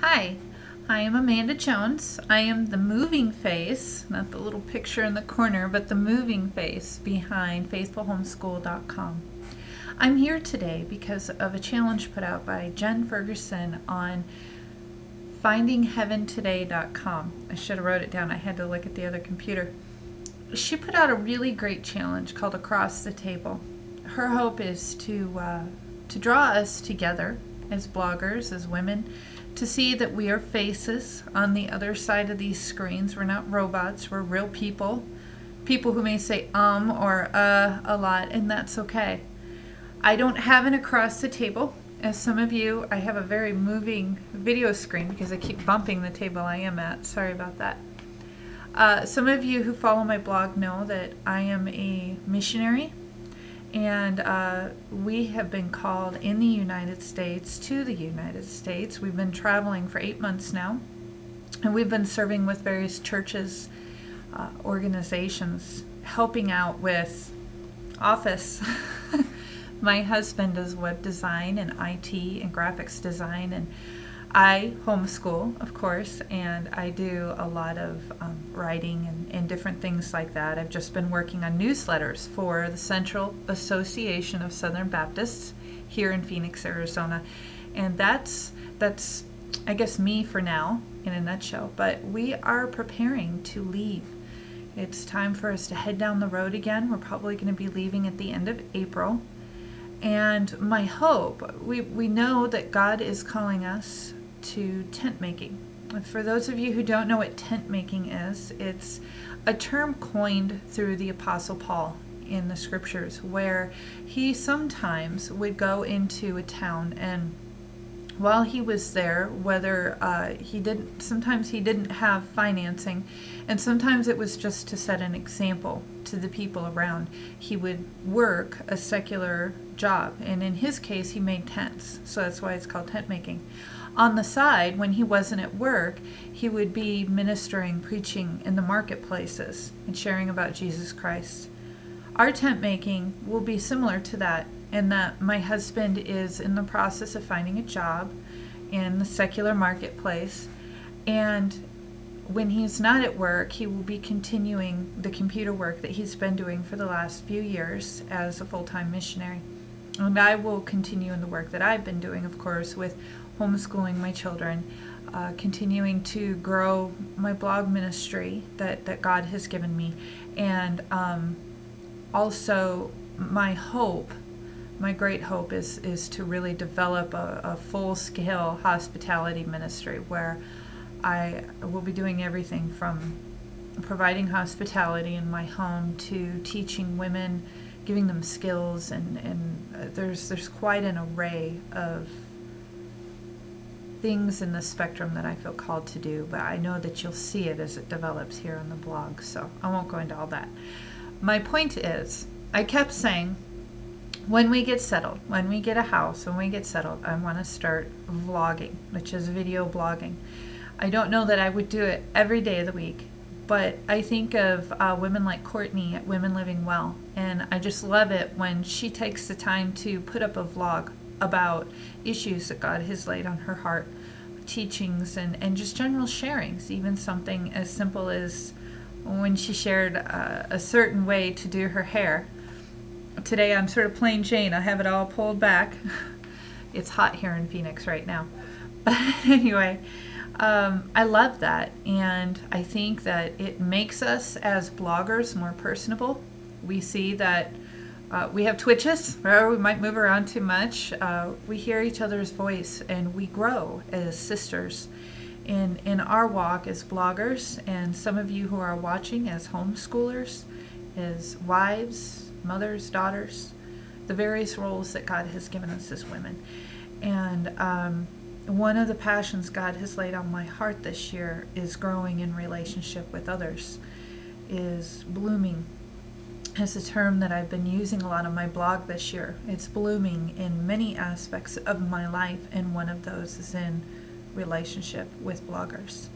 Hi, I am Amanda Jones. I am the moving face, not the little picture in the corner, but the moving face behind faithfulhomeschool.com. I'm here today because of a challenge put out by Jen Ferguson on findingheaventoday.com. I should have wrote it down. I had to look at the other computer. She put out a really great challenge called Across the Table. Her hope is to draw us together as bloggers, as women, to see that we are faces on the other side of these screens. We're not robots, we're real people. People who may say or a lot, and that's okay. I don't have an across the table. As some of you, I have a very moving video screen because I keep bumping the table I am at. Sorry about that. Some of you who follow my blog know that I am a missionary, and we have been called in the United States to the United States. We've been traveling for 8 months now, and we've been serving with various churches, organizations, helping out with office. My husband does web design and IT and graphics design, and I homeschool, of course, and I do a lot of writing and different things like that. I've just been working on newsletters for the Central Association of Southern Baptists here in Phoenix, Arizona. And that's I guess, me for now, in a nutshell. But we are preparing to leave. It's time for us to head down the road again. We're probably going to be leaving at the end of April. And my hope, we know that God is calling us to tent making. For those of you who don't know what tent making is, it's a term coined through the Apostle Paul in the scriptures, where he sometimes would go into a town, and while he was there, whether sometimes he didn't have financing, and sometimes it was just to set an example to the people around, he would work a secular job, and in his case he made tents, so that's why it's called tent making. On the side, when he wasn't at work, he would be ministering, preaching in the marketplaces and sharing about Jesus Christ. Our tent making will be similar to that, in that my husband is in the process of finding a job in the secular marketplace, and when he's not at work, he will be continuing the computer work that he's been doing for the last few years as a full-time missionary. And I will continue in the work that I've been doing, of course, with homeschooling my children, continuing to grow my blog ministry that God has given me, and also my hope, my great hope is to really develop a full-scale hospitality ministry where I will be doing everything from providing hospitality in my home to teaching women, giving them skills, and there's quite an array of things in the spectrum that I feel called to do, but I know that you'll see it as it develops here on the blog, so I won't go into all that. My point is, I kept saying, when we get settled, when we get a house, when we get settled, I want to start vlogging, which is video blogging. I don't know that I would do it every day of the week, but I think of women like Courtney at Women Living Well, and I just love it when she takes the time to put up a vlog about issues that God has laid on her heart, teachings, and just general sharings, even something as simple as when she shared a certain way to do her hair. Today I'm sort of plain Jane. I have it all pulled back. It's hot here in Phoenix right now. But anyway, I love that, and I think that it makes us as bloggers more personable. We see that we have twitches, or we might move around too much. We hear each other's voice, and we grow as sisters in our walk as bloggers, and some of you who are watching as homeschoolers, as wives, mothers, daughters, the various roles that God has given us as women. And one of the passions God has laid on my heart this year is growing in relationship with others, is blooming. Is a term that I've been using a lot on my blog this year. It's blooming in many aspects of my life, and one of those is in relationship with bloggers.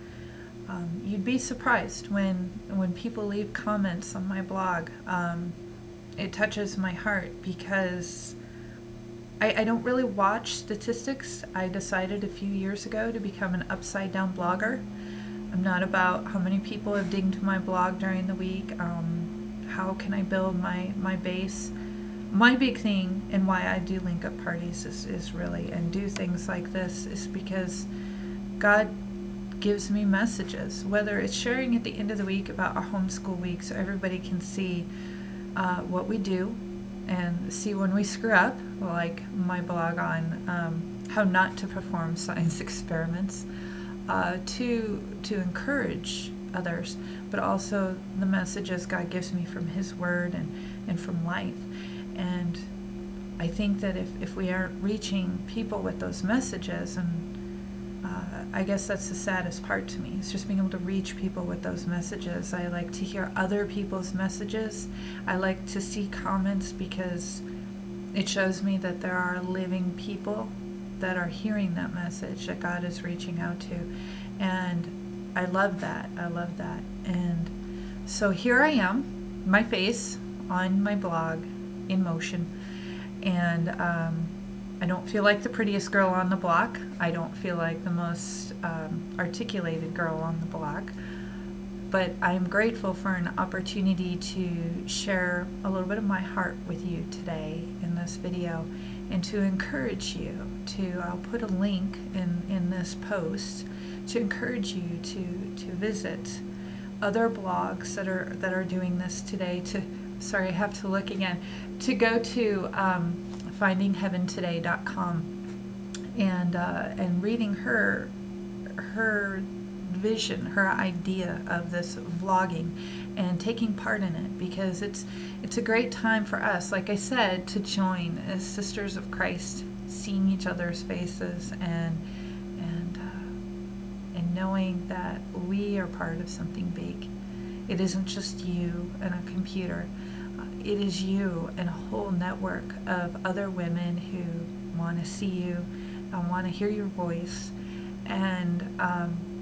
You'd be surprised when people leave comments on my blog. It touches my heart because I don't really watch statistics. I decided a few years ago to become an upside down blogger. I'm not about how many people have dinged my blog during the week. How can I build my base? My big thing and why I do link up parties is really, and do things like this, is because God gives me messages, whether it's sharing at the end of the week about our homeschool week so everybody can see what we do and see when we screw up, like my blog on how not to perform science experiments, to encourage others, but also the messages God gives me from His Word and from life. And I think that if we aren't reaching people with those messages, and I guess that's the saddest part to me, is just being able to reach people with those messages. I like to hear other people's messages. I like to see comments because it shows me that there are living people that are hearing that message that God is reaching out to. And I love that. I love that. And so here I am, my face on my blog in motion. And I don't feel like the prettiest girl on the block. I don't feel like the most articulated girl on the block. But I'm grateful for an opportunity to share a little bit of my heart with you today in this video, and to encourage you to, I'll put a link in this post to encourage you to visit other blogs that are doing this today. Sorry, I have to look again. To go to findingheaventoday.com and reading her vision, her idea of this vlogging, and taking part in it, because it's a great time for us, like I said, to join as sisters of Christ, seeing each other's faces and knowing that we are part of something big. It isn't just you and a computer. It is you and a whole network of other women who want to see you, want to hear your voice, and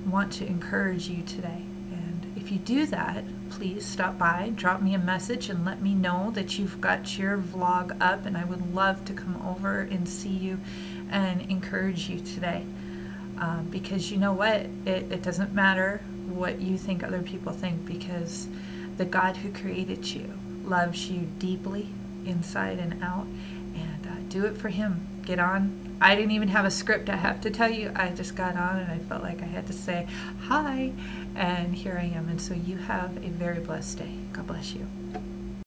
want to encourage you today. And if you do that, please stop by, drop me a message, and let me know that you've got your vlog up, and I would love to come over and see you and encourage you today. Because you know what? It doesn't matter what you think other people think, because the God who created you loves you deeply, inside and out, and do it for Him. Get on. I didn't even have a script, I have to tell you. I just got on and I felt like I had to say hi, and here I am. And so you have a very blessed day. God bless you.